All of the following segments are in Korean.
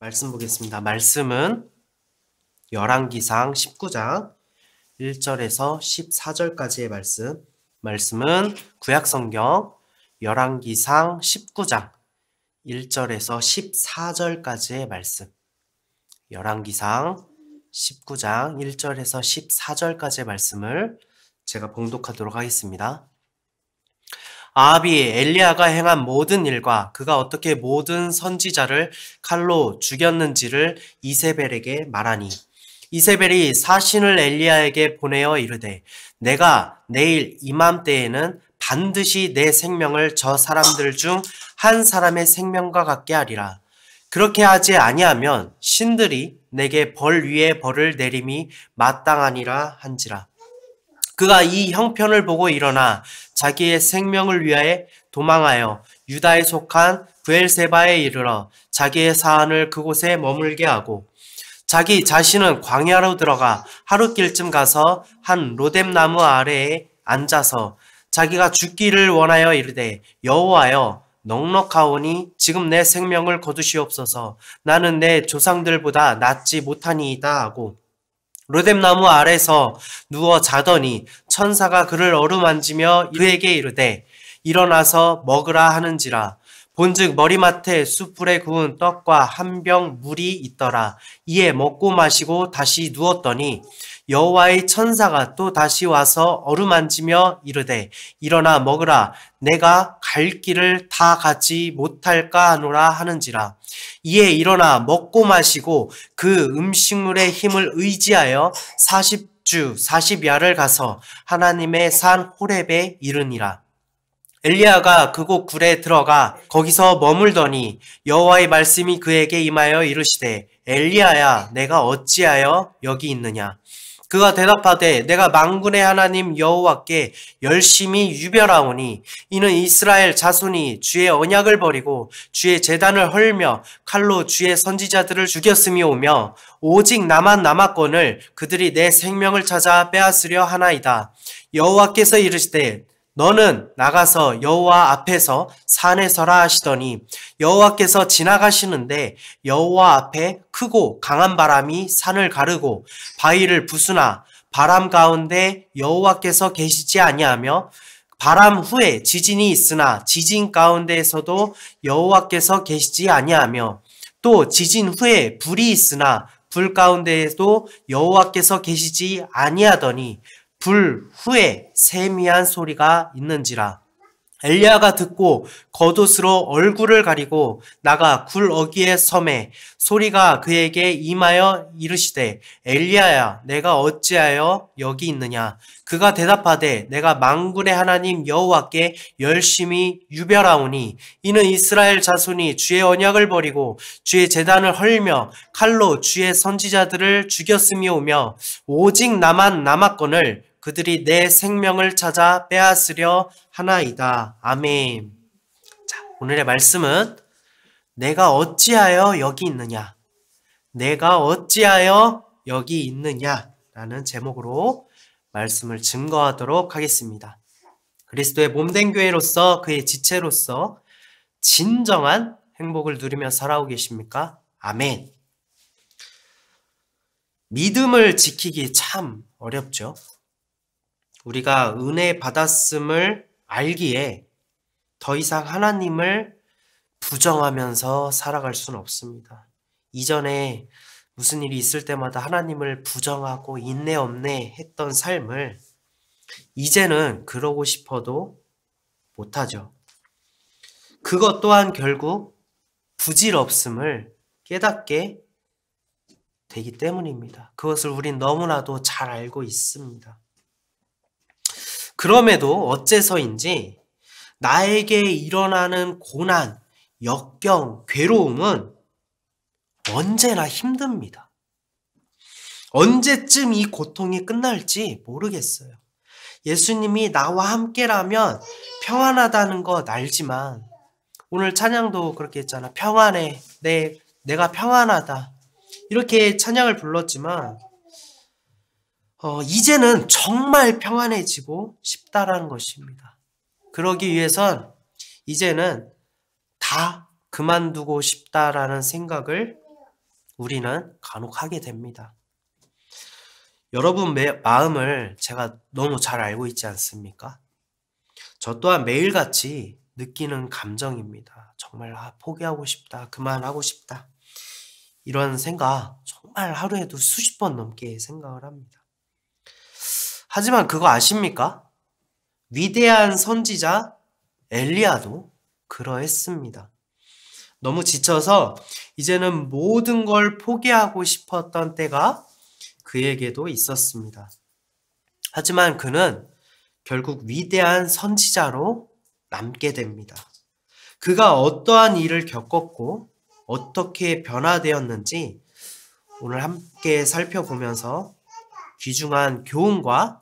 말씀 보겠습니다. 말씀은 열왕기상 19장 1절에서 14절까지의 말씀은 구약성경 열왕기상 19장 1절에서 14절까지의 말씀. 열왕기상 19장 1절에서 14절까지의 말씀을 제가 봉독하도록 하겠습니다. 아합이 엘리야가 행한 모든 일과 그가 어떻게 모든 선지자를 칼로 죽였는지를 이세벨에게 말하니, 이세벨이 사신을 엘리야에게 보내어 이르되, 내가 내일 이맘때에는 반드시 내 생명을 저 사람들 중 한 사람의 생명과 같게 하리라. 그렇게 하지 아니하면 신들이 내게 벌 위에 벌을 내림이 마땅하니라 한지라. 그가 이 형편을 보고 일어나 자기의 생명을 위하여 도망하여 유다에 속한 브엘세바에 이르러 자기의 사안을 그곳에 머물게 하고, 자기 자신은 광야로 들어가 하룻길쯤 가서 한 로뎀나무 아래에 앉아서 자기가 죽기를 원하여 이르되, 여호와여, 넉넉하오니 지금 내 생명을 거두시옵소서. 나는 내 조상들보다 낫지 못하니이다 하고 로뎀나무 아래서 누워 자더니 천사가 그를 어루만지며 그에게 이르되, 일어나서 먹으라 하는지라. 본즉 머리맡에 숯불에 구운 떡과 한 병 물이 있더라. 이에 먹고 마시고 다시 누웠더니 여호와의 천사가 또 다시 와서 어루만지며 이르되, 일어나 먹으라. 내가 갈 길을 다 가지 못할까 하노라 하는지라. 이에 일어나 먹고 마시고 그 음식물의 힘을 의지하여 40주 40야를 가서 하나님의 산 호렙에 이르니라. 엘리야가 그곳 굴에 들어가 거기서 머물더니 여호와의 말씀이 그에게 임하여 이르시되, 엘리야야, 내가 어찌하여 여기 있느냐? 그가 대답하되, 내가 만군의 하나님 여호와께 열심히 유별하오니 이는 이스라엘 자손이 주의 언약을 버리고 주의 제단을 헐며 칼로 주의 선지자들을 죽였음이오며 오직 나만 남았거늘 그들이 내 생명을 찾아 빼앗으려 하나이다. 여호와께서 이르시되, 너는 나가서 여호와 앞에서 산에 서라 하시더니 여호와께서 지나가시는데 여호와 앞에 크고 강한 바람이 산을 가르고 바위를 부수나 바람 가운데 여호와께서 계시지 아니하며, 바람 후에 지진이 있으나 지진 가운데에서도 여호와께서 계시지 아니하며, 또 지진 후에 불이 있으나 불 가운데에도 여호와께서 계시지 아니하더니 불 후에 세미한 소리가 있는지라. 엘리야가 듣고 겉옷으로 얼굴을 가리고 나가 굴 어귀에 섬에 소리가 그에게 임하여 이르시되, 엘리야야, 내가 어찌하여 여기 있느냐? 그가 대답하되, 내가 만군의 하나님 여호와께 열심히 유별하오니 이는 이스라엘 자손이 주의 언약을 버리고 주의 제단을 헐며 칼로 주의 선지자들을 죽였음이오며 오직 나만 남았거늘 그들이 내 생명을 찾아 빼앗으려 하나이다. 아멘. 자, 오늘의 말씀은 내가 어찌하여 여기 있느냐? 내가 어찌하여 여기 있느냐? 라는 제목으로 말씀을 증거하도록 하겠습니다. 그리스도의 몸된 교회로서 그의 지체로서 진정한 행복을 누리며 살아오고 계십니까? 아멘. 믿음을 지키기 참 어렵죠. 우리가 은혜 받았음을 알기에 더 이상 하나님을 부정하면서 살아갈 수는 없습니다. 이전에 무슨 일이 있을 때마다 하나님을 부정하고 인내 없네 했던 삶을 이제는 그러고 싶어도 못하죠. 그것 또한 결국 부질없음을 깨닫게 되기 때문입니다. 그것을 우린 너무나도 잘 알고 있습니다. 그럼에도 어째서인지 나에게 일어나는 고난, 역경, 괴로움은 언제나 힘듭니다. 언제쯤 이 고통이 끝날지 모르겠어요. 예수님이 나와 함께라면 평안하다는 것 알지만, 오늘 찬양도 그렇게 했잖아. 평안해. 내가 평안하다. 이렇게 찬양을 불렀지만 이제는 정말 평안해지고 싶다라는 것입니다. 그러기 위해선 이제는 다 그만두고 싶다라는 생각을 우리는 간혹 하게 됩니다. 여러분 마음을 제가 너무 잘 알고 있지 않습니까? 저 또한 매일같이 느끼는 감정입니다. 정말 포기하고 싶다, 그만하고 싶다. 이런 생각 정말 하루에도 수십 번 넘게 생각을 합니다. 하지만 그거 아십니까? 위대한 선지자 엘리야도 그러했습니다. 너무 지쳐서 이제는 모든 걸 포기하고 싶었던 때가 그에게도 있었습니다. 하지만 그는 결국 위대한 선지자로 남게 됩니다. 그가 어떠한 일을 겪었고 어떻게 변화되었는지 오늘 함께 살펴보면서 귀중한 교훈과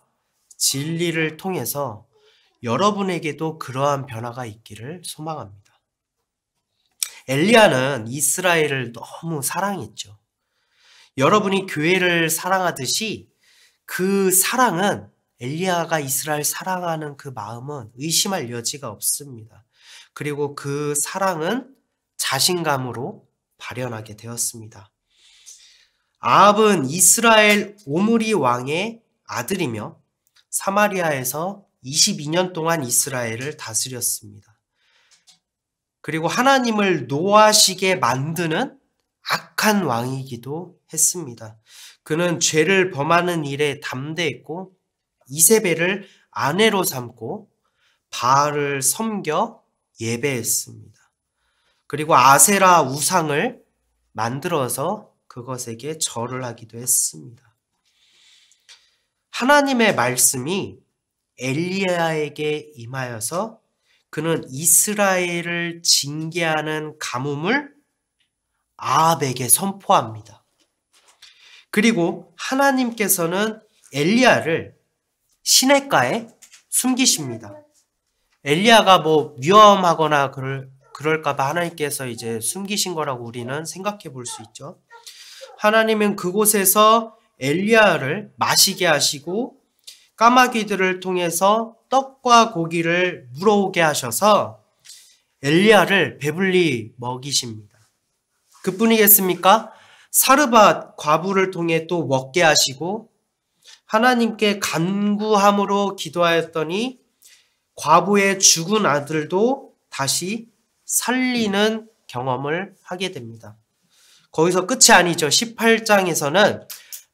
진리를 통해서 여러분에게도 그러한 변화가 있기를 소망합니다. 엘리야는 이스라엘을 너무 사랑했죠. 여러분이 교회를 사랑하듯이 그 사랑은 엘리야가 이스라엘 사랑하는 그 마음은 의심할 여지가 없습니다. 그리고 그 사랑은 자신감으로 발현하게 되었습니다. 아합은 이스라엘 오므리 왕의 아들이며 사마리아에서 22년 동안 이스라엘을 다스렸습니다. 그리고 하나님을 노하시게 만드는 악한 왕이기도 했습니다. 그는 죄를 범하는 일에 담대했고 이세벨을 아내로 삼고 바알을 섬겨 예배했습니다. 그리고 아세라 우상을 만들어서 그것에게 절을 하기도 했습니다. 하나님의 말씀이 엘리야에게 임하여서 그는 이스라엘을 징계하는 가뭄을 아합에게 선포합니다. 그리고 하나님께서는 엘리야를 시냇가에 숨기십니다. 엘리야가 위험하거나 그럴까봐 하나님께서 이제 숨기신 거라고 우리는 생각해 볼 수 있죠. 하나님은 그곳에서 엘리야를 마시게 하시고 까마귀들을 통해서 떡과 고기를 물어오게 하셔서 엘리야를 배불리 먹이십니다. 그뿐이겠습니까? 사르밧 과부를 통해 또 먹게 하시고 하나님께 간구함으로 기도하였더니 과부의 죽은 아들도 다시 살리는 경험을 하게 됩니다. 거기서 끝이 아니죠. 18장에서는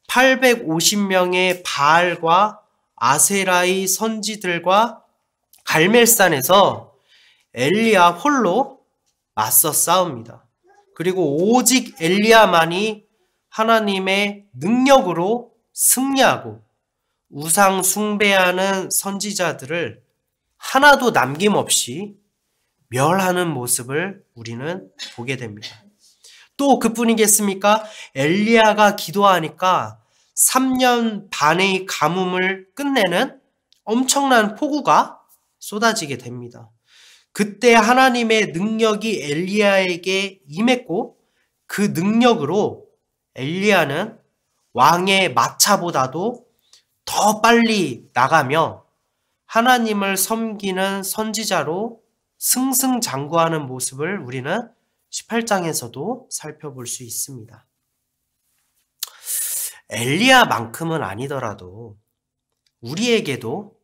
850명의 바알과 아세라의 선지들과 갈멜산에서 엘리야 홀로 맞서 싸웁니다. 그리고 오직 엘리야만이 하나님의 능력으로 승리하고 우상 숭배하는 선지자들을 하나도 남김없이 멸하는 모습을 우리는 보게 됩니다. 또 그뿐이겠습니까? 엘리야가 기도하니까 3년 반의 가뭄을 끝내는 엄청난 폭우가 쏟아지게 됩니다. 그때 하나님의 능력이 엘리야에게 임했고 그 능력으로 엘리야는 왕의 마차보다도 더 빨리 나가며 하나님을 섬기는 선지자로 승승장구하는 모습을 우리는 18장에서도 살펴볼 수 있습니다. 엘리야만큼은 아니더라도 우리에게도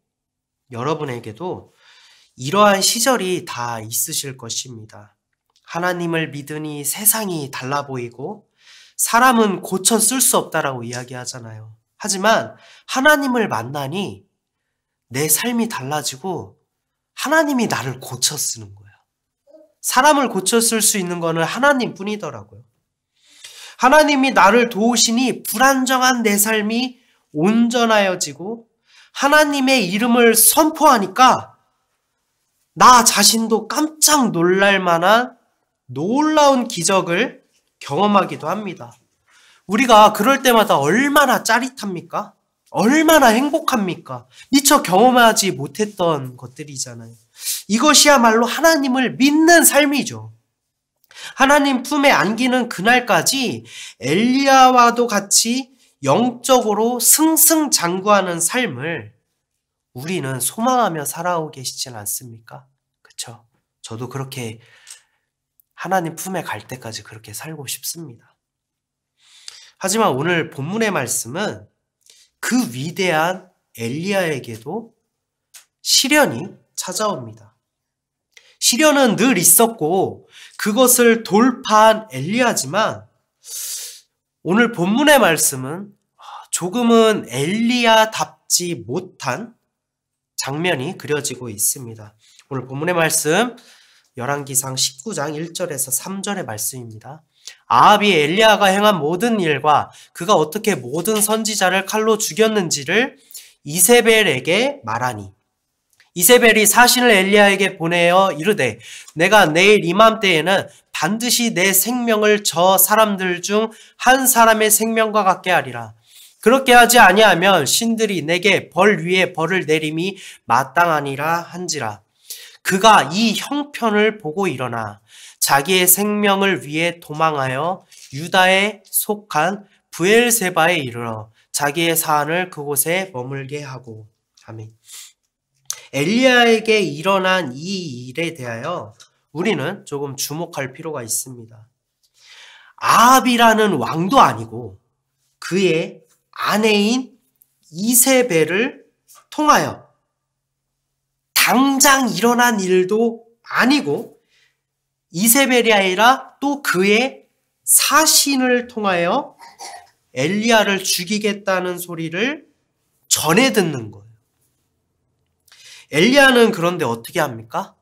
여러분에게도 이러한 시절이 다 있으실 것입니다. 하나님을 믿으니 세상이 달라 보이고 사람은 고쳐 쓸 수 없다라고 이야기하잖아요. 하지만 하나님을 만나니 내 삶이 달라지고 하나님이 나를 고쳐 쓰는 거예요. 사람을 고쳐 쓸 수 있는 거는 하나님뿐이더라고요. 하나님이 나를 도우시니 불안정한 내 삶이 온전하여지고 하나님의 이름을 선포하니까 나 자신도 깜짝 놀랄 만한 놀라운 기적을 경험하기도 합니다. 우리가 그럴 때마다 얼마나 짜릿합니까? 얼마나 행복합니까? 미처 경험하지 못했던 것들이잖아요. 이것이야말로 하나님을 믿는 삶이죠. 하나님 품에 안기는 그날까지 엘리야와도 같이 영적으로 승승장구하는 삶을 우리는 소망하며 살아오고 계시진 않습니까? 그렇죠? 저도 그렇게 하나님 품에 갈 때까지 그렇게 살고 싶습니다. 하지만 오늘 본문의 말씀은 그 위대한 엘리야에게도 시련이 찾아옵니다. 시련은 늘 있었고 그것을 돌파한 엘리야지만 오늘 본문의 말씀은 조금은 엘리야답지 못한 장면이 그려지고 있습니다. 오늘 본문의 말씀 열왕기상 19장 1절에서 3절의 말씀입니다. 아합이 엘리야가 행한 모든 일과 그가 어떻게 모든 선지자를 칼로 죽였는지를 이세벨에게 말하니 이세벨이 사신을 엘리야에게 보내어 이르되 내가 내일 이맘때에는 반드시 내 생명을 저 사람들 중 한 사람의 생명과 같게 하리라. 그렇게 하지 아니하면 신들이 내게 벌 위에 벌을 내림이 마땅하니라 한지라. 그가 이 형편을 보고 일어나 자기의 생명을 위해 도망하여 유다에 속한 브엘세바에 이르러 자기의 사안을 그곳에 머물게 하고. 아멘. 엘리야에게 일어난 이 일에 대하여 우리는 조금 주목할 필요가 있습니다. 아합이라는 왕도 아니고 그의 아내인 이세벨을 통하여 당장 일어난 일도 아니고 이세벨이 아니라 또 그의 사신을 통하여 엘리야를 죽이겠다는 소리를 전해 듣는 거예요. 엘리야는 그런데 어떻게 합니까?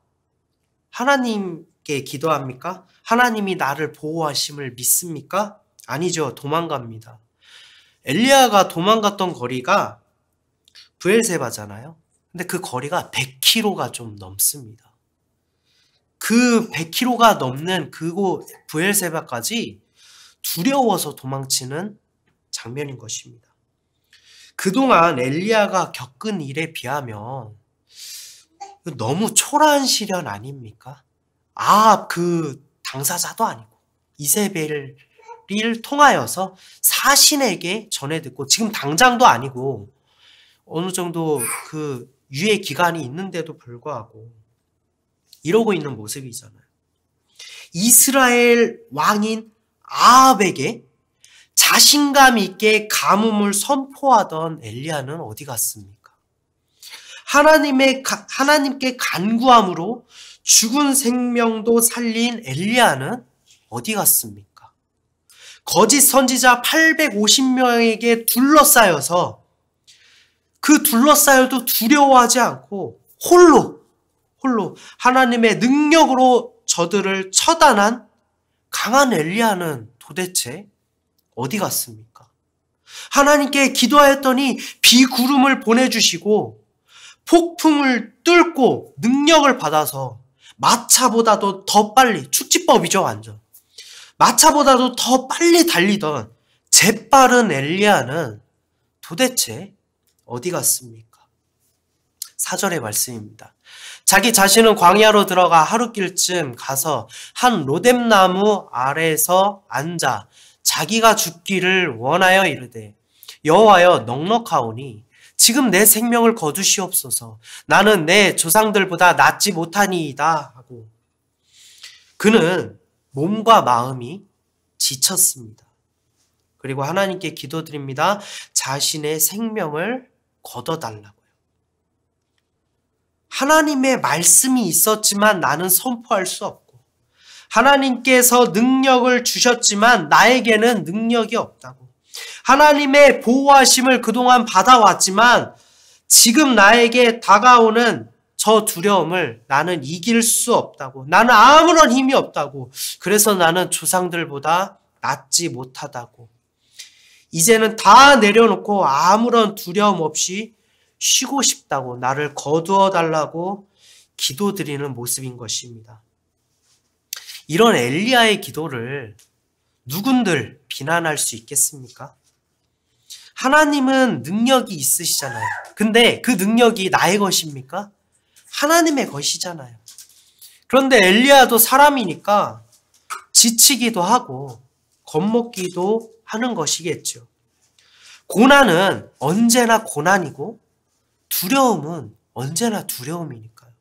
하나님께 기도합니까? 하나님이 나를 보호하심을 믿습니까? 아니죠. 도망갑니다. 엘리야가 도망갔던 거리가 브엘세바잖아요. 근데 그 거리가 100km가 좀 넘습니다. 그 100km가 넘는 그곳 브엘세바까지 두려워서 도망치는 장면인 것입니다. 그동안 엘리야가 겪은 일에 비하면 너무 초라한 시련 아닙니까? 그 당사자도 아니고 이세벨을 통하여서 사신에게 전해 듣고 지금 당장도 아니고 어느 정도 그 유예 기간이 있는데도 불구하고 이러고 있는 모습이잖아요. 이스라엘 왕인 아합에게 자신감 있게 가뭄을 선포하던 엘리야는 어디 갔습니까? 하나님께 간구함으로 죽은 생명도 살린 엘리야는 어디 갔습니까? 거짓 선지자 850명에게 둘러싸여서 그 둘러싸여도 두려워하지 않고 홀로 하나님의 능력으로 저들을 처단한 강한 엘리야는 도대체 어디 갔습니까? 하나님께 기도하였더니 비구름을 보내주시고 폭풍을 뚫고 능력을 받아서 마차보다도 더 빨리, 축지법이죠 완전. 마차보다도 더 빨리 달리던 재빠른 엘리야는 도대체 어디 갔습니까? 4절의 말씀입니다. 자기 자신은 광야로 들어가 하루길쯤 가서 한 로뎀나무 아래에서 앉아 자기가 죽기를 원하여 이르되 여호와여 넉넉하오니 지금 내 생명을 거두시옵소서. 나는 내 조상들보다 낫지 못하니이다 하고 그는 몸과 마음이 지쳤습니다. 그리고 하나님께 기도드립니다. 자신의 생명을 걷어달라고요. 하나님의 말씀이 있었지만 나는 선포할 수 없고 하나님께서 능력을 주셨지만 나에게는 능력이 없다고. 하나님의 보호하심을 그동안 받아왔지만 지금 나에게 다가오는 저 두려움을 나는 이길 수 없다고. 나는 아무런 힘이 없다고. 그래서 나는 조상들보다 낫지 못하다고. 이제는 다 내려놓고 아무런 두려움 없이 쉬고 싶다고 나를 거두어 달라고 기도드리는 모습인 것입니다. 이런 엘리야의 기도를 누군들 비난할 수 있겠습니까? 하나님은 능력이 있으시잖아요. 근데 그 능력이 나의 것입니까? 하나님의 것이잖아요. 그런데 엘리야도 사람이니까 지치기도 하고 겁먹기도 하는 것이겠죠. 고난은 언제나 고난이고 두려움은 언제나 두려움이니까요.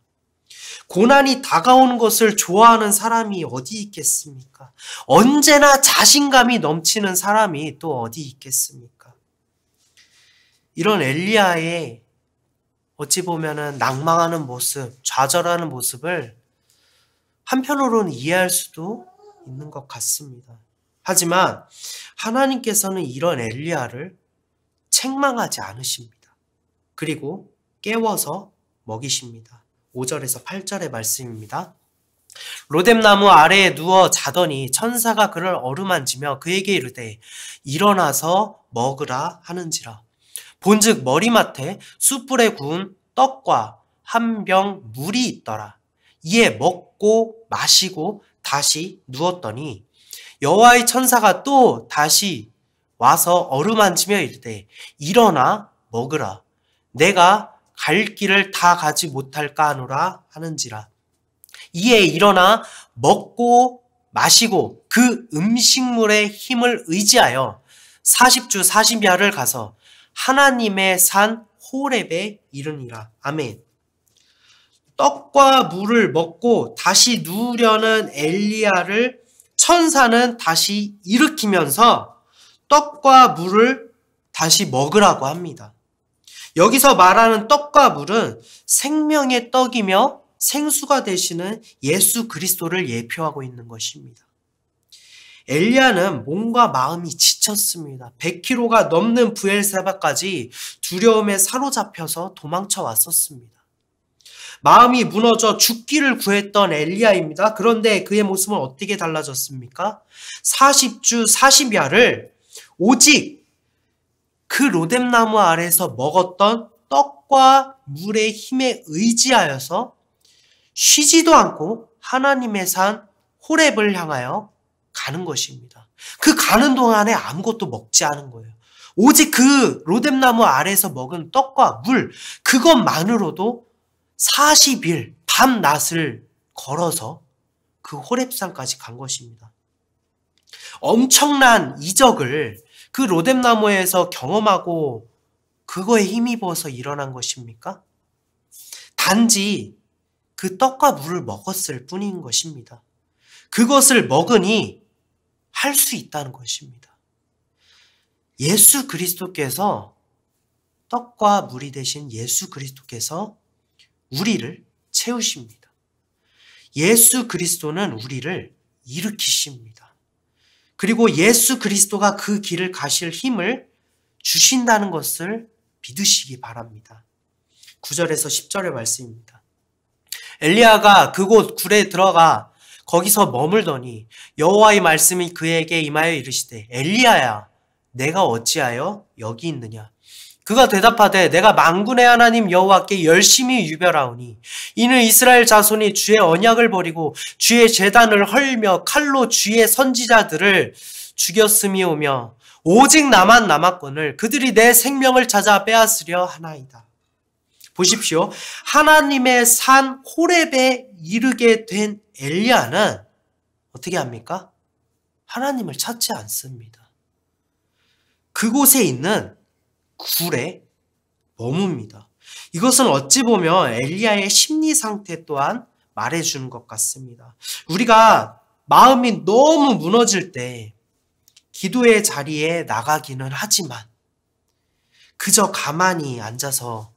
고난이 다가오는 것을 좋아하는 사람이 어디 있겠습니까? 언제나 자신감이 넘치는 사람이 또 어디 있겠습니까? 이런 엘리야의 어찌 보면은 낭망하는 모습, 좌절하는 모습을 한편으로는 이해할 수도 있는 것 같습니다. 하지만 하나님께서는 이런 엘리야를 책망하지 않으십니다. 그리고 깨워서 먹이십니다. 5절에서 8절의 말씀입니다. 로뎀나무 아래에 누워 자더니 천사가 그를 어루만지며 그에게 이르되 일어나서 먹으라 하는지라. 본즉 머리맡에 숯불에 구운 떡과 한 병 물이 있더라. 이에 먹고 마시고 다시 누웠더니 여호와의 천사가 또 다시 와서 어루만지며 이르되 일어나 먹으라. 내가 갈 길을 다 가지 못할까 하노라 하는지라. 이에 일어나 먹고 마시고 그 음식물의 힘을 의지하여 40주 40야를 가서 하나님의 산 호렙에 이르니라. 아멘. 떡과 물을 먹고 다시 누우려는 엘리야를 천사는 다시 일으키면서 떡과 물을 다시 먹으라고 합니다. 여기서 말하는 떡과 물은 생명의 떡이며 생수가 되시는 예수 그리스도를 예표하고 있는 것입니다. 엘리야는 몸과 마음이 지쳤습니다. 100kg가 넘는 브엘세바까지 두려움에 사로잡혀서 도망쳐 왔었습니다. 마음이 무너져 죽기를 구했던 엘리야입니다. 그런데 그의 모습은 어떻게 달라졌습니까? 40주 40야를 오직 그 로뎀나무 아래에서 먹었던 떡과 물의 힘에 의지하여서 쉬지도 않고 하나님의 산 호렙을 향하여 가는 것입니다. 그 가는 동안에 아무것도 먹지 않은 거예요. 오직 그 로뎀나무 아래에서 먹은 떡과 물, 그것만으로도 40일 밤낮을 걸어서 그 호렙산까지 간 것입니다. 엄청난 이적을 그 로뎀나무에서 경험하고 그거에 힘입어서 일어난 것입니까? 단지 그 떡과 물을 먹었을 뿐인 것입니다. 그것을 먹으니 할 수 있다는 것입니다. 예수 그리스도께서 떡과 물이 되신 예수 그리스도께서 우리를 채우십니다. 예수 그리스도는 우리를 일으키십니다. 그리고 예수 그리스도가 그 길을 가실 힘을 주신다는 것을 믿으시기 바랍니다. 9절에서 10절의 말씀입니다. 엘리야가 그곳 굴에 들어가 거기서 머물더니 여호와의 말씀이 그에게 임하여 이르시되 엘리야야 내가 어찌하여 여기 있느냐. 그가 대답하되 내가 만군의 하나님 여호와께 열심히 유별하오니 이는 이스라엘 자손이 주의 언약을 버리고 주의 제단을 헐며 칼로 주의 선지자들을 죽였음이오며 오직 나만 남았거늘 그들이 내 생명을 찾아 빼앗으려 하나이다. 보십시오. 하나님의 산 호렙에 이르게 된 엘리야는 어떻게 합니까? 하나님을 찾지 않습니다. 그곳에 있는 굴에 머뭅니다. 이것은 어찌 보면 엘리야의 심리 상태 또한 말해주는 것 같습니다. 우리가 마음이 너무 무너질 때 기도의 자리에 나가기는 하지만 그저 가만히 앉아서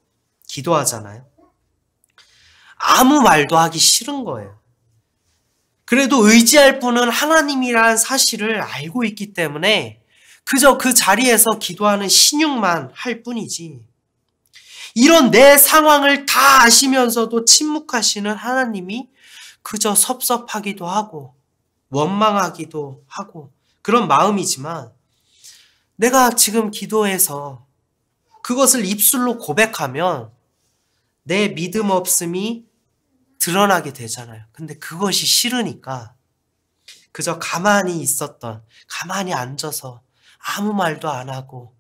기도하잖아요. 아무 말도 하기 싫은 거예요. 그래도 의지할 분은 하나님이라는 사실을 알고 있기 때문에 그저 그 자리에서 기도하는 신용만 할 뿐이지. 이런 내 상황을 다 아시면서도 침묵하시는 하나님이 그저 섭섭하기도 하고 원망하기도 하고 그런 마음이지만 내가 지금 기도해서 그것을 입술로 고백하면 내 믿음 없음이 드러나게 되잖아요. 근데 그것이 싫으니까 그저 가만히 있었던, 가만히 앉아서 아무 말도 안 하고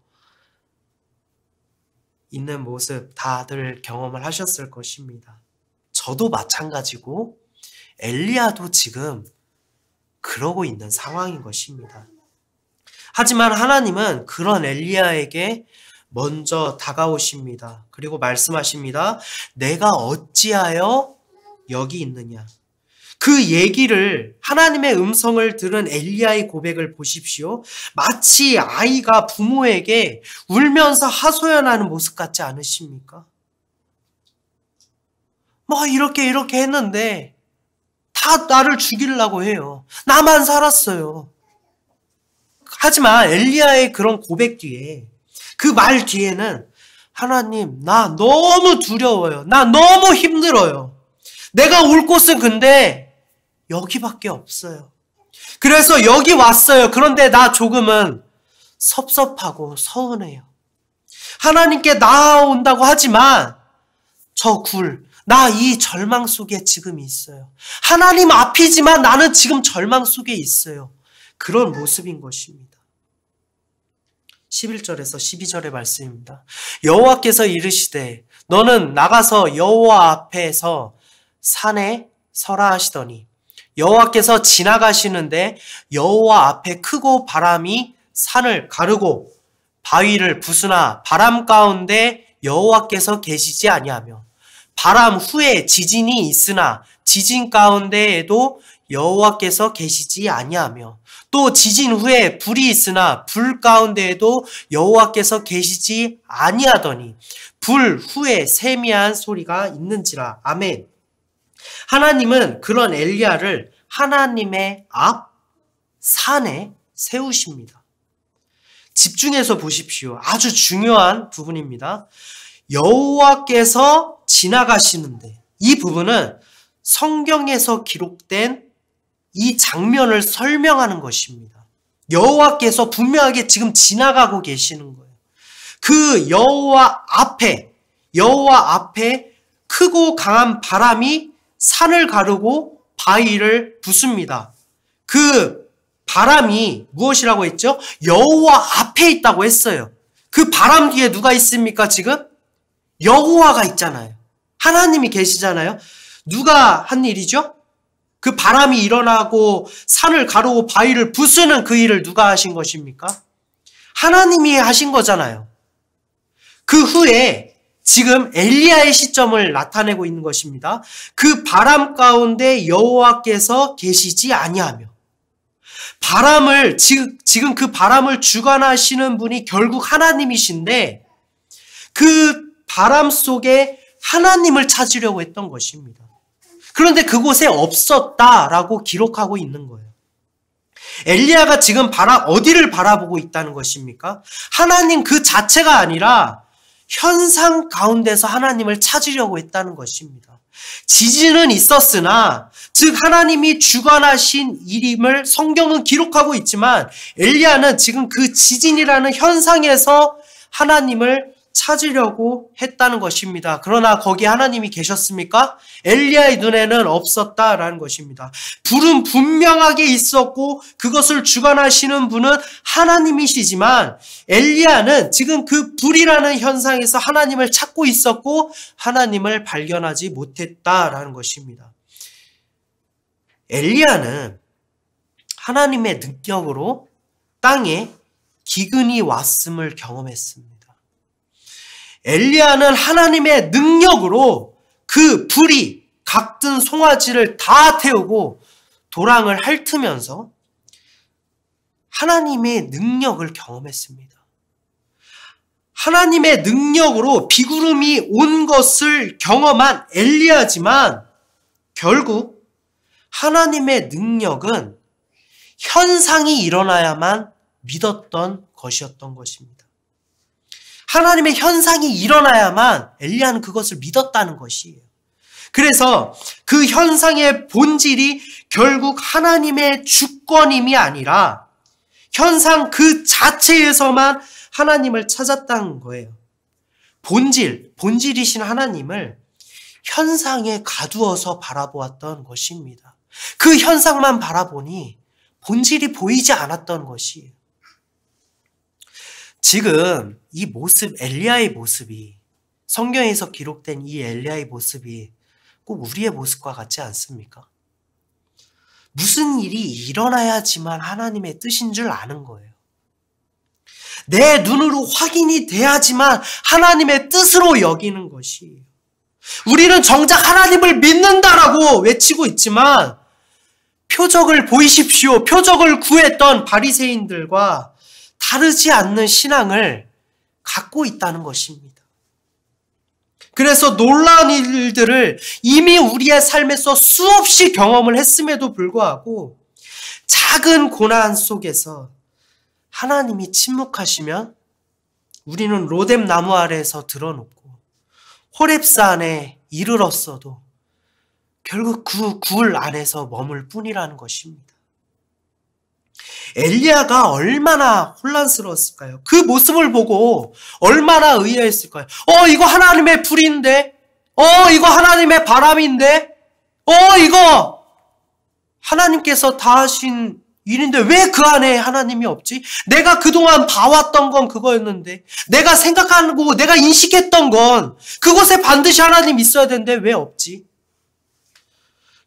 있는 모습 다들 경험을 하셨을 것입니다. 저도 마찬가지고 엘리야도 지금 그러고 있는 상황인 것입니다. 하지만 하나님은 그런 엘리야에게 먼저 다가오십니다. 그리고 말씀하십니다. 내가 어찌하여 여기 있느냐. 그 얘기를 하나님의 음성을 들은 엘리야의 고백을 보십시오. 마치 아이가 부모에게 울면서 하소연하는 모습 같지 않으십니까? 뭐 이렇게 했는데 다 나를 죽이려고 해요. 나만 살았어요. 하지만 엘리야의 그런 고백 뒤에, 그 말 뒤에는 하나님, 나 너무 두려워요. 나 너무 힘들어요. 내가 올 곳은 근데 여기밖에 없어요. 그래서 여기 왔어요. 그런데 나 조금은 섭섭하고 서운해요. 하나님께 나아온다고 하지만 나 이 절망 속에 지금 있어요. 하나님 앞이지만 나는 지금 절망 속에 있어요. 그런 모습인 것입니다. 11절에서 12절의 말씀입니다. 여호와께서 이르시되 너는 나가서 여호와 앞에서 산에 서라 하시더니 여호와께서 지나가시는데 여호와 앞에 크고 바람이 산을 가르고 바위를 부수나 바람 가운데 여호와께서 계시지 아니하며 바람 후에 지진이 있으나 지진 가운데에도 여호와께서 계시지 아니하며 또 지진 후에 불이 있으나 불 가운데에도 여호와께서 계시지 아니하더니 불 후에 세미한 소리가 있는지라. 아멘. 하나님은 그런 엘리야를 하나님의 앞 산에 세우십니다. 집중해서 보십시오. 아주 중요한 부분입니다. 여호와께서 지나가시는데, 이 부분은 성경에서 기록된 이 장면을 설명하는 것입니다. 여호와께서 분명하게 지금 지나가고 계시는 거예요. 그 여호와 앞에 크고 강한 바람이 산을 가르고 바위를 부숩니다. 그 바람이 무엇이라고 했죠? 여호와 앞에 있다고 했어요. 그 바람 뒤에 누가 있습니까 지금? 여호와가 있잖아요. 하나님이 계시잖아요. 누가 한 일이죠? 그 바람이 일어나고 산을 가르고 바위를 부수는 그 일을 누가 하신 것입니까? 하나님이 하신 거잖아요. 그 후에 지금 엘리야의 시점을 나타내고 있는 것입니다. 그 바람 가운데 여호와께서 계시지 아니하며, 지금 그 바람을 주관하시는 분이 결국 하나님이신데 그 바람 속에 하나님을 찾으려고 했던 것입니다. 그런데 그곳에 없었다라고 기록하고 있는 거예요. 엘리야가 지금 어디를 바라보고 있다는 것입니까? 하나님 그 자체가 아니라 현상 가운데서 하나님을 찾으려고 했다는 것입니다. 지진은 있었으나, 즉 하나님이 주관하신 일임을 성경은 기록하고 있지만 엘리야는 지금 그 지진이라는 현상에서 하나님을 찾으려고 했다는 것입니다. 그러나 거기에 하나님이 계셨습니까? 엘리야의 눈에는 없었다라는 것입니다. 불은 분명하게 있었고 그것을 주관하시는 분은 하나님이시지만 엘리야는 지금 그 불이라는 현상에서 하나님을 찾고 있었고 하나님을 발견하지 못했다라는 것입니다. 엘리야는 하나님의 능력으로 땅에 기근이 왔음을 경험했습니다. 엘리야는 하나님의 능력으로 그 불이 각든 송아지를 다 태우고 도랑을 핥으면서 하나님의 능력을 경험했습니다. 하나님의 능력으로 비구름이 온 것을 경험한 엘리야지만 결국 하나님의 능력은 현상이 일어나야만 믿었던 것이었던 것입니다. 하나님의 현상이 일어나야만 엘리야는 그것을 믿었다는 것이에요. 그래서 그 현상의 본질이 결국 하나님의 주권임이 아니라 현상 그 자체에서만 하나님을 찾았다는 거예요. 본질이신 하나님을 현상에 가두어서 바라보았던 것입니다. 그 현상만 바라보니 본질이 보이지 않았던 것이에요. 지금 이 모습, 엘리야의 모습이, 성경에서 기록된 이 엘리야의 모습이 꼭 우리의 모습과 같지 않습니까? 무슨 일이 일어나야지만 하나님의 뜻인 줄 아는 거예요. 내 눈으로 확인이 돼야지만 하나님의 뜻으로 여기는 것이에요. 우리는 정작 하나님을 믿는다라고 외치고 있지만 표적을 보이십시오. 표적을 구했던 바리새인들과 다르지 않는 신앙을 갖고 있다는 것입니다. 그래서 놀라운 일들을 이미 우리의 삶에서 수없이 경험을 했음에도 불구하고 작은 고난 속에서 하나님이 침묵하시면 우리는 로뎀 나무 아래에서 드러눕고 호렙산에 이르렀어도 결국 그 굴 안에서 머물 뿐이라는 것입니다. 엘리야가 얼마나 혼란스러웠을까요? 그 모습을 보고 얼마나 의아했을까요? 이거 하나님의 불인데? 이거 하나님의 바람인데? 이거 하나님께서 다 하신 일인데 왜 그 안에 하나님이 없지? 내가 그동안 봐왔던 건 그거였는데, 내가 생각하고 내가 인식했던 건 그곳에 반드시 하나님 있어야 되는데 왜 없지?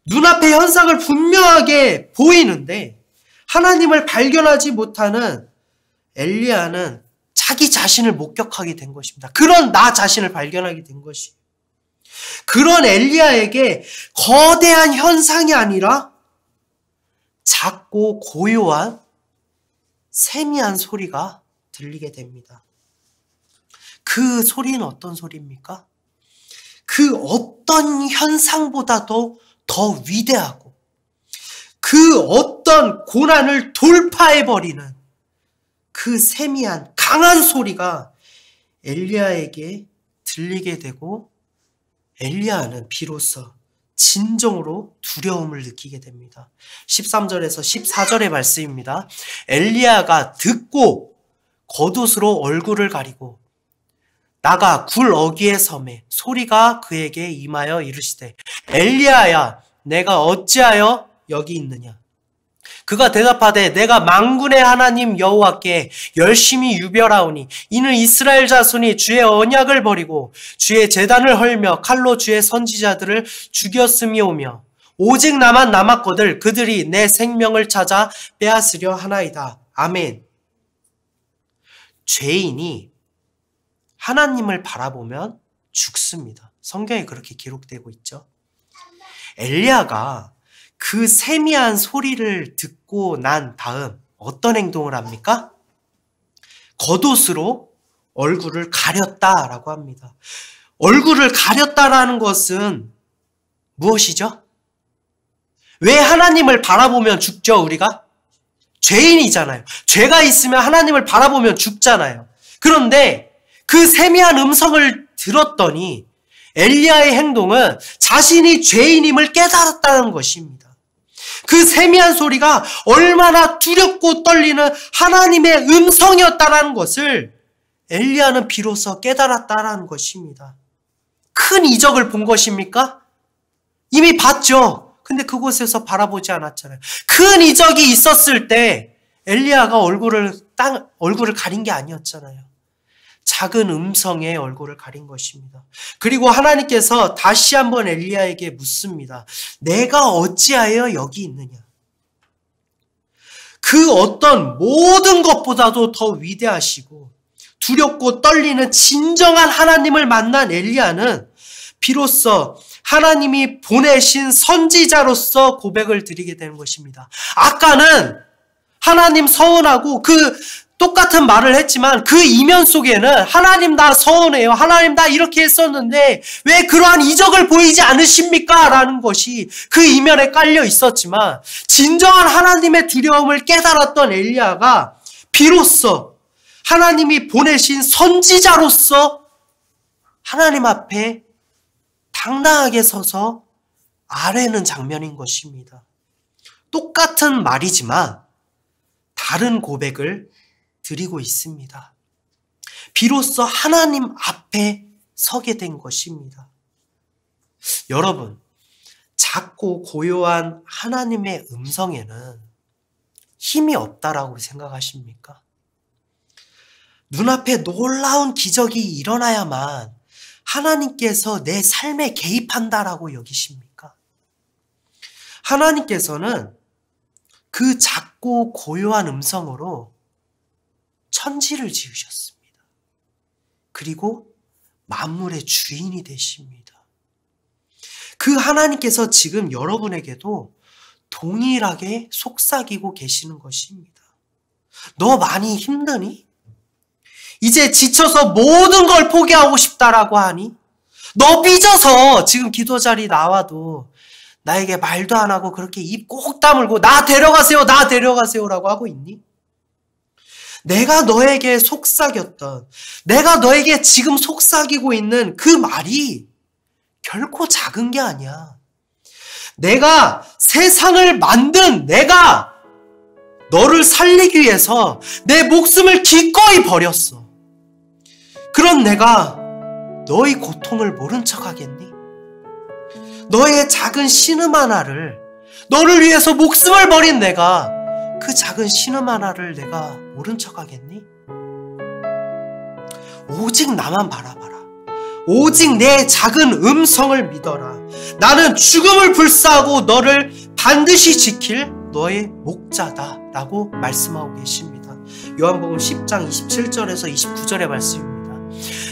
눈앞에 현상을 분명하게 보이는데 하나님을 발견하지 못하는 엘리야는 자기 자신을 목격하게 된 것입니다. 그런 나 자신을 발견하게 된 것이에요. 그런 엘리야에게 거대한 현상이 아니라 작고 고요한 세미한 소리가 들리게 됩니다. 그 소리는 어떤 소리입니까? 그 어떤 현상보다도 더 위대하고 그 어떤 고난을 돌파해버리는 그 세미한 강한 소리가 엘리야에게 들리게 되고 엘리야는 비로소 진정으로 두려움을 느끼게 됩니다. 13절에서 14절의 말씀입니다. 엘리야가 듣고 겉옷으로 얼굴을 가리고 나가 굴 어귀에 섬에 소리가 그에게 임하여 이르시되 엘리야야 내가 어찌하여 여기 있느냐. 그가 대답하되 내가 만군의 하나님 여호와께 열심히 유별하오니 이는 이스라엘 자손이 주의 언약을 버리고 주의 제단을 헐며 칼로 주의 선지자들을 죽였음이오며 오직 나만 남았거늘 그들이 내 생명을 찾아 빼앗으려 하나이다. 아멘. 죄인이 하나님을 바라보면 죽습니다. 성경에 그렇게 기록되고 있죠. 엘리야가 그 세미한 소리를 듣고 난 다음 어떤 행동을 합니까? 겉옷으로 얼굴을 가렸다라고 합니다. 얼굴을 가렸다라는 것은 무엇이죠? 왜 하나님을 바라보면 죽죠, 우리가? 죄인이잖아요. 죄가 있으면 하나님을 바라보면 죽잖아요. 그런데 그 세미한 음성을 들었더니 엘리야의 행동은 자신이 죄인임을 깨달았다는 것입니다. 그 세미한 소리가 얼마나 두렵고 떨리는 하나님의 음성이었다는 것을 엘리야는 비로소 깨달았다는 것입니다. 큰 이적을 본 것입니까? 이미 봤죠. 근데 그곳에서 바라보지 않았잖아요. 큰 이적이 있었을 때 엘리야가 얼굴을 가린 게 아니었잖아요. 작은 음성의 얼굴을 가린 것입니다. 그리고 하나님께서 다시 한번 엘리야에게 묻습니다. 내가 어찌하여 여기 있느냐? 그 어떤 모든 것보다도 더 위대하시고 두렵고 떨리는 진정한 하나님을 만난 엘리야는 비로소 하나님이 보내신 선지자로서 고백을 드리게 되는 것입니다. 아까는 하나님 서운하고 똑같은 말을 했지만 그 이면 속에는 하나님 나 서운해요. 하나님 나 이렇게 했었는데 왜 그러한 이적을 보이지 않으십니까? 라는 것이 그 이면에 깔려 있었지만 진정한 하나님의 두려움을 깨달았던 엘리야가 비로소 하나님이 보내신 선지자로서 하나님 앞에 당당하게 서서 아뢰는 장면인 것입니다. 똑같은 말이지만 다른 고백을 드리고 있습니다. 비로소 하나님 앞에 서게 된 것입니다. 여러분, 작고 고요한 하나님의 음성에는 힘이 없다라고 생각하십니까? 눈앞에 놀라운 기적이 일어나야만 하나님께서 내 삶에 개입한다라고 여기십니까? 하나님께서는 그 작고 고요한 음성으로 천지를 지으셨습니다. 그리고 만물의 주인이 되십니다. 그 하나님께서 지금 여러분에게도 동일하게 속삭이고 계시는 것입니다. 너 많이 힘드니? 이제 지쳐서 모든 걸 포기하고 싶다라고 하니? 너 삐져서 지금 기도 자리 나와도 나에게 말도 안 하고 그렇게 입 꼭 다물고 나 데려가세요, 나 데려가세요라고 하고 있니? 내가 너에게 속삭였던, 내가 너에게 지금 속삭이고 있는 그 말이 결코 작은 게 아니야. 내가 세상을 만든 내가 너를 살리기 위해서 내 목숨을 기꺼이 버렸어. 그런 내가 너의 고통을 모른 척 하겠니? 너의 작은 신음 하나를, 너를 위해서 목숨을 버린 내가 그 작은 신음 하나를 내가 모른 척 하겠니? 오직 나만 바라봐라. 오직 내 작은 음성을 믿어라. 나는 죽음을 불사하고 너를 반드시 지킬 너의 목자다 라고 말씀하고 계십니다. 요한복음 10장 27절에서 29절의 말씀입니다.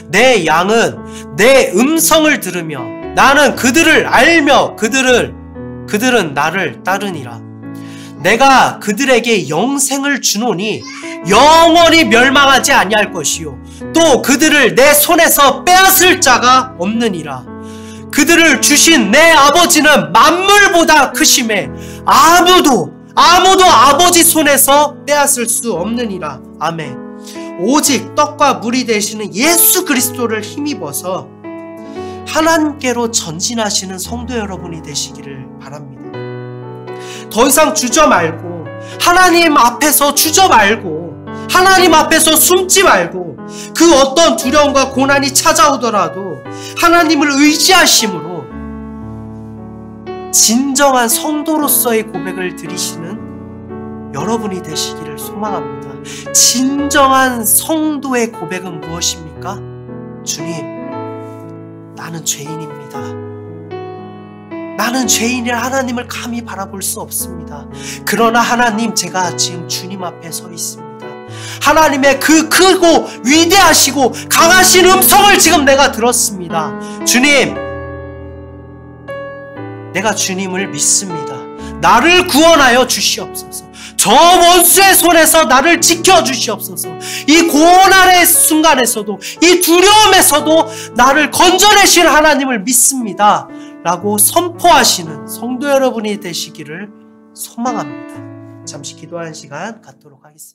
내 양은 내 음성을 들으며 나는 그들을 알며 그들은 나를 따르니라. 내가 그들에게 영생을 주노니 영원히 멸망하지 아니할 것이요 또 그들을 내 손에서 빼앗을 자가 없느니라. 그들을 주신 내 아버지는 만물보다 크심에 아무도 아버지 손에서 빼앗을 수 없느니라. 아멘. 오직 떡과 물이 되시는 예수 그리스도를 힘입어서 하나님께로 전진하시는 성도 여러분이 되시기를 바랍니다. 더 이상 주저 말고, 하나님 앞에서 주저 말고, 하나님 앞에서 숨지 말고, 그 어떤 두려움과 고난이 찾아오더라도 하나님을 의지하심으로 진정한 성도로서의 고백을 드리시는 여러분이 되시기를 소망합니다. 진정한 성도의 고백은 무엇입니까? 주님, 나는 죄인입니다. 나는 죄인이라 하나님을 감히 바라볼 수 없습니다. 그러나 하나님, 제가 지금 주님 앞에 서 있습니다. 하나님의 그 크고 위대하시고 강하신 음성을 지금 내가 들었습니다. 주님, 내가 주님을 믿습니다. 나를 구원하여 주시옵소서. 저 원수의 손에서 나를 지켜주시옵소서. 이 고난의 순간에서도, 이 두려움에서도 나를 건져내실 하나님을 믿습니다 라고 선포하시는 성도 여러분이 되시기를 소망합니다. 잠시 기도하는 시간 갖도록 하겠습니다.